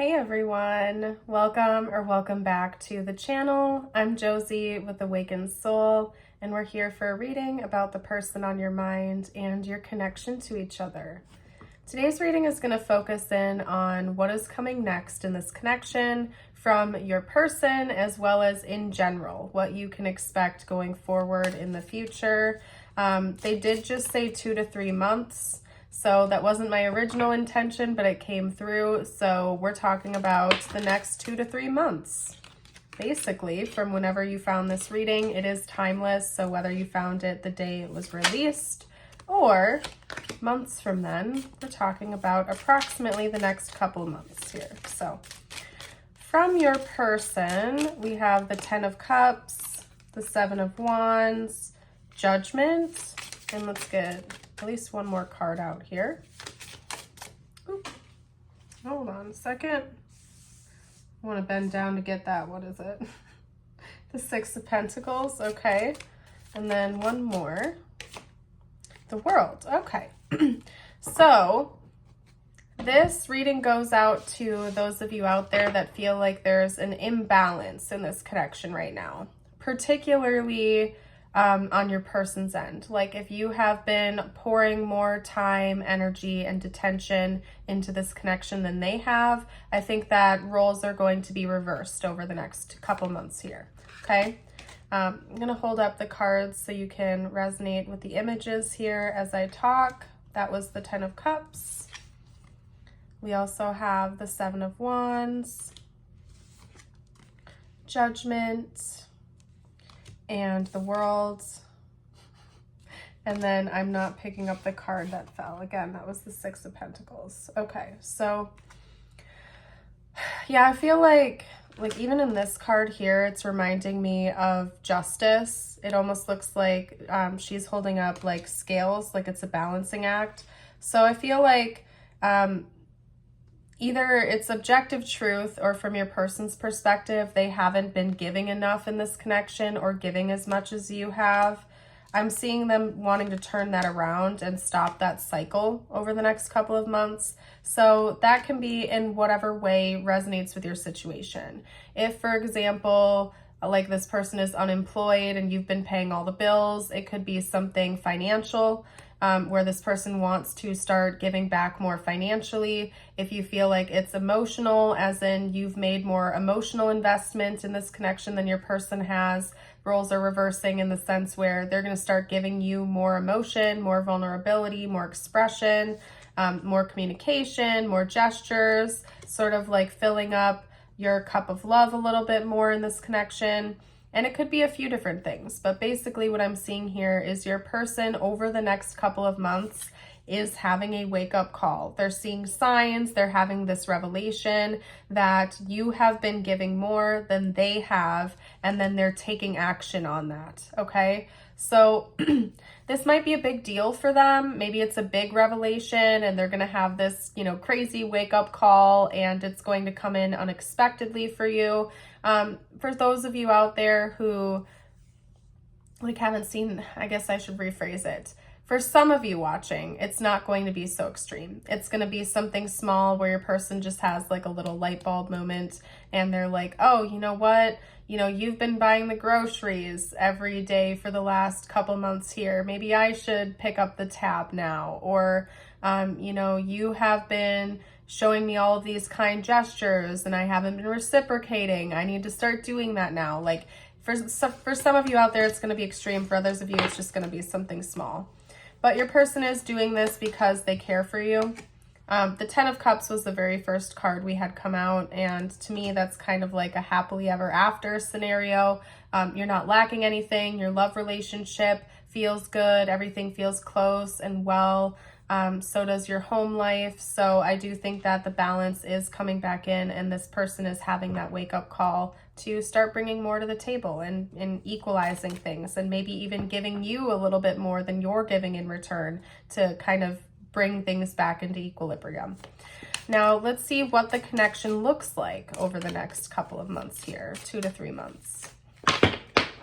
Hey everyone, welcome back to the channel. I'm Josie with Awakened Soul, and we're here for a reading about the person on your mind and your connection to each other. Today's reading is going to focus in on what is coming next in this connection from your person as well as in general, what you can expect going forward in the future. They did just say 2 to 3 months. So that wasn't my original intention, but it came through. So we're talking about the next 2 to 3 months. Basically, from whenever you found this reading, it is timeless. So whether you found it the day it was released or months from then, we're talking about approximately the next couple months here. So from your person, we have the 10 of Cups, the 7 of Wands, Judgment, and let's get at least one more card out here. Oop. Hold on a second. I want to bend down to get that. What is it? The 6 of Pentacles. Okay. And then one more. The World. Okay. So this reading goes out to those of you out there that feel like there's an imbalance in this connection right now, particularly on your person's end. Like if you have been pouring more time, energy, and attention into this connection than they have, I think that roles are going to be reversed over the next couple months here, okay? I'm gonna hold up the cards so you can resonate with the images here as I talk. That was the 10 of Cups. We also have the 7 of Wands, Judgment, and the World. And then I'm not picking up the card that fell. Again, that was the 6 of Pentacles. Okay, so yeah, I feel like even in this card here, it's reminding me of justice. It almost looks like she's holding up like scales, like it's a balancing act. So I feel like either it's objective truth or from your person's perspective, they haven't been giving enough in this connection or giving as much as you have. I'm seeing them wanting to turn that around and stop that cycle over the next couple of months. So that can be in whatever way resonates with your situation. If, for example, like this person is unemployed and you've been paying all the bills, it could be something financial. Where this person wants to start giving back more financially. If you feel like it's emotional, as in you've made more emotional investment in this connection than your person has, roles are reversing in the sense where they're going to start giving you more emotion, more vulnerability, more expression, more communication, more gestures, sort of like filling up your cup of love a little bit more in this connection. And it could be a few different things, but basically what I'm seeing here is your person over the next couple of months is having a wake-up call. They're seeing signs, they're having this revelation that you have been giving more than they have, and then they're taking action on that, okay? So this might be a big deal for them. Maybe it's a big revelation and they're going to have this, crazy wake-up call and it's going to come in unexpectedly for you. For those of you out there who haven't seen, I guess I should rephrase it. For some of you watching, it's not going to be so extreme. It's going to be something small where your person just has like a little light bulb moment and they're like, oh, you know what? You've been buying the groceries every day for the last couple months here. Maybe I should pick up the tab now. Or, you have been showing me all of these kind gestures and I haven't been reciprocating. I need to start doing that now. Like for some of you out there, it's going to be extreme. For others of you, it's just going to be something small. But your person is doing this because they care for you. The 10 of Cups was the very first card we had come out. And to me, that's kind of like a happily ever after scenario. You're not lacking anything. Your love relationship feels good. Everything feels close and well. So does your home life. So I do think that the balance is coming back in and this person is having that wake-up call to start bringing more to the table and equalizing things and maybe even giving you a little bit more than you're giving in return to kind of bring things back into equilibrium. Now let's see what the connection looks like over the next couple of months here, 2 to 3 months.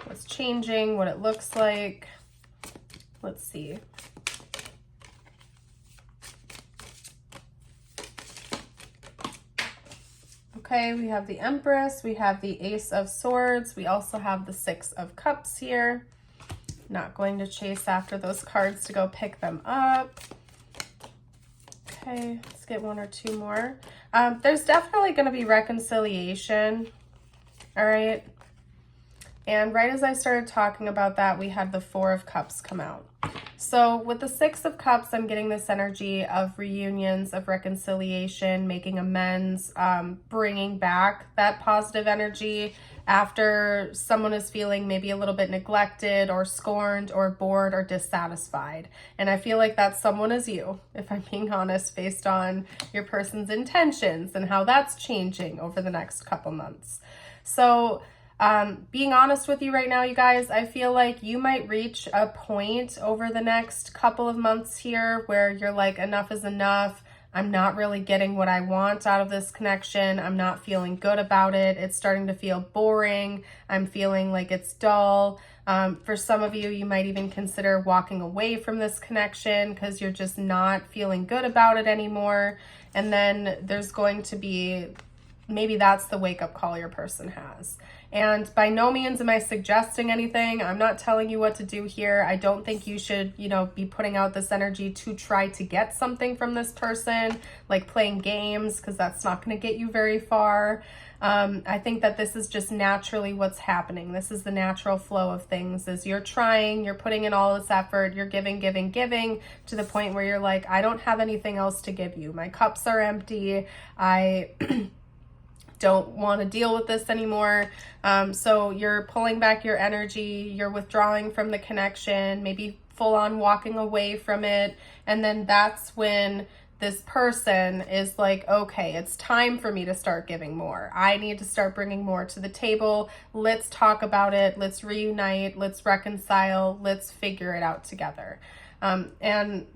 What's changing, what it looks like. Let's see. Okay, we have the Empress, we have the Ace of Swords, we also have the Six of Cups here. Not going to chase after those cards to go pick them up. Okay, let's get one or two more. There's definitely going to be reconciliation. All right. And right as I started talking about that, we had the Four of Cups come out. So with the Six of Cups, I'm getting this energy of reunions, of reconciliation, making amends, bringing back that positive energy after someone is feeling maybe a little bit neglected or scorned or bored or dissatisfied. And I feel like that someone is you, if I'm being honest, based on your person's intentions and how that's changing over the next couple months. So being honest with you right now, you guys, I feel like you might reach a point over the next couple of months here where you're like, enough is enough. I'm not really getting what I want out of this connection. I'm not feeling good about it. It's starting to feel boring. I'm feeling like it's dull. For some of you, you might even consider walking away from this connection because you're just not feeling good about it anymore. And then there's going to be, maybe that's the wake-up call your person has. And by no means am I suggesting anything. I'm not telling you what to do here. I don't think you should, be putting out this energy to try to get something from this person, like playing games, because that's not going to get you very far. I think that this is just naturally what's happening. This is the natural flow of things. Is you're trying, you're putting in all this effort, you're giving to the point where you're like, I don't have anything else to give you. My cups are empty. I don't want to deal with this anymore. So you're pulling back your energy, you're withdrawing from the connection, maybe full on walking away from it. And then that's when this person is like, okay, it's time for me to start giving more. I need to start bringing more to the table. Let's talk about it. Let's reunite. Let's reconcile. Let's figure it out together. And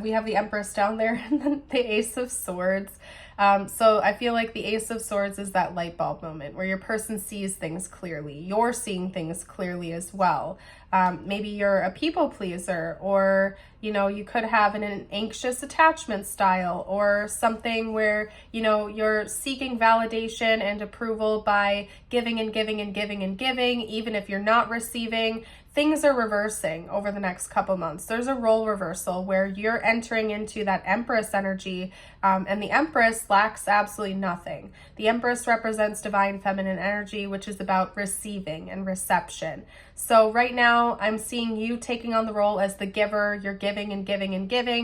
we have the Empress down there and then the Ace of Swords. So I feel like the Ace of Swords is that light bulb moment where your person sees things clearly. You're seeing things clearly as well. Maybe you're a people pleaser, or, you could have an anxious attachment style, or something where, you're seeking validation and approval by giving, even if you're not receiving. Things are reversing over the next couple months. There's a role reversal where you're entering into that Empress energy, and the Empress lacks absolutely nothing. The Empress represents divine feminine energy, which is about receiving and reception. So right now, I'm seeing you taking on the role as the giver. You're giving,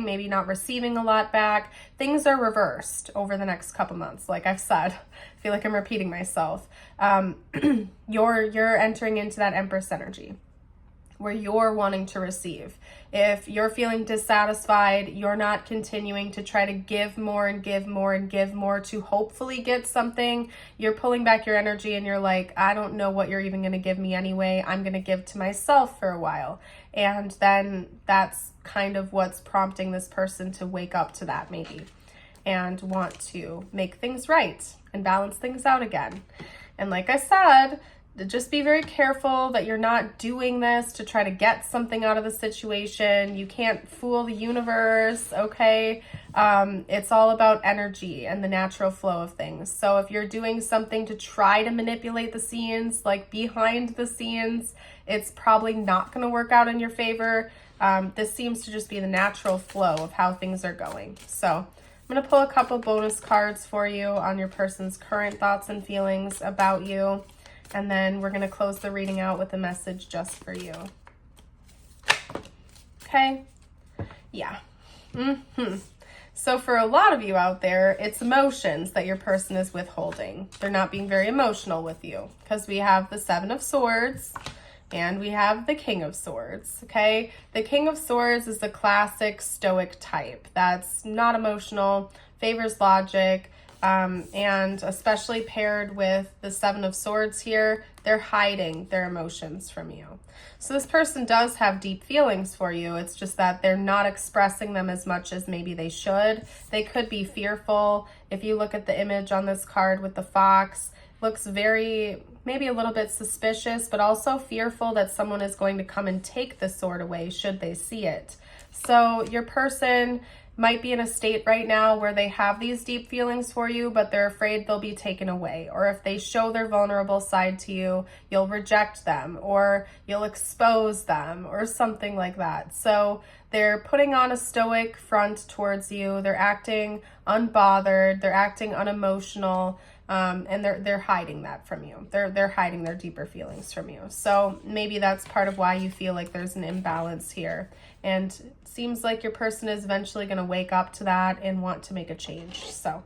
maybe not receiving a lot back. Things are reversed over the next couple months. Like I've said, I feel like I'm repeating myself. You're entering into that Empress energy where you're wanting to receive. If you're feeling dissatisfied, you're not continuing to try to give more to hopefully get something. You're pulling back your energy and you're like, I don't know what you're even going to give me anyway. I'm going to give to myself for a while. And then that's kind of what's prompting this person to wake up to that maybe and want to make things right and balance things out again. And like I said, just be very careful that you're not doing this to try to get something out of the situation. You can't fool the universe, okay? It's all about energy and the natural flow of things. So if you're doing something to try to manipulate the scenes, like behind the scenes, it's probably not going to work out in your favor. This seems to just be the natural flow of how things are going. So I'm going to pull a couple bonus cards for you on your person's current thoughts and feelings about you. And then we're going to close the reading out with a message just for you. Okay? Yeah. So for a lot of you out there, it's emotions that your person is withholding. They're not being very emotional with you because we have the Seven of Swords and we have the King of Swords, okay? The King of Swords is the classic stoic type that's not emotional, favors logic, and especially paired with the Seven of Swords here, they're hiding their emotions from you. So this person does have deep feelings for you. It's just that they're not expressing them as much as maybe they should. They could be fearful. If you look at the image on this card with the fox, looks very, maybe a little bit suspicious, but also fearful that someone is going to come and take the sword away should they see it. So your person might be in a state right now where they have these deep feelings for you, but they're afraid they'll be taken away. Or if they show their vulnerable side to you, you'll reject them or you'll expose them or something like that. So they're putting on a stoic front towards you. They're acting unbothered. They're acting unemotional. And they're hiding that from you. They're hiding their deeper feelings from you. So maybe that's part of why you feel like there's an imbalance here. And it seems like your person is eventually going to wake up to that and want to make a change. So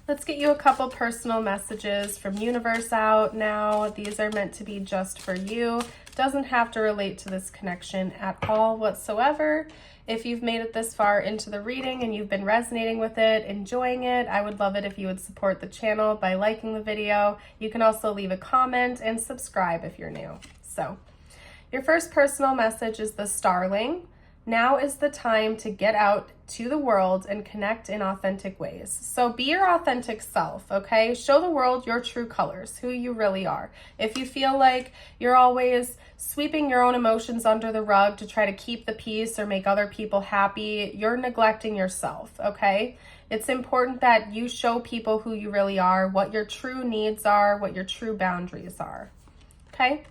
let's get you a couple personal messages from universe out now. These are meant to be just for you. Doesn't have to relate to this connection at all whatsoever. If you've made it this far into the reading and you've been resonating with it, enjoying it, I would love it if you would support the channel by liking the video. You can also leave a comment and subscribe if you're new. So your first personal message is the Starling. Now is the time to get out to the world and connect in authentic ways. So be your authentic self, okay? Show the world your true colors, who you really are. If you feel like you're always sweeping your own emotions under the rug to try to keep the peace or make other people happy, you're neglecting yourself, okay? It's important that you show people who you really are, what your true needs are, what your true boundaries are, okay?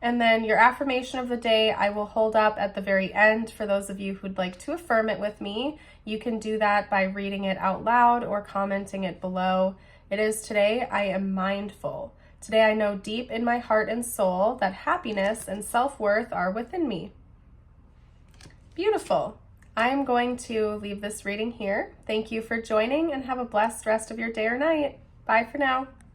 And then your affirmation of the day, I will hold up at the very end for those of you who'd like to affirm it with me. You can do that by reading it out loud or commenting it below. It is today, I am mindful. Today I know deep in my heart and soul that happiness and self-worth are within me. Beautiful. I am going to leave this reading here. Thank you for joining and have a blessed rest of your day or night. Bye for now.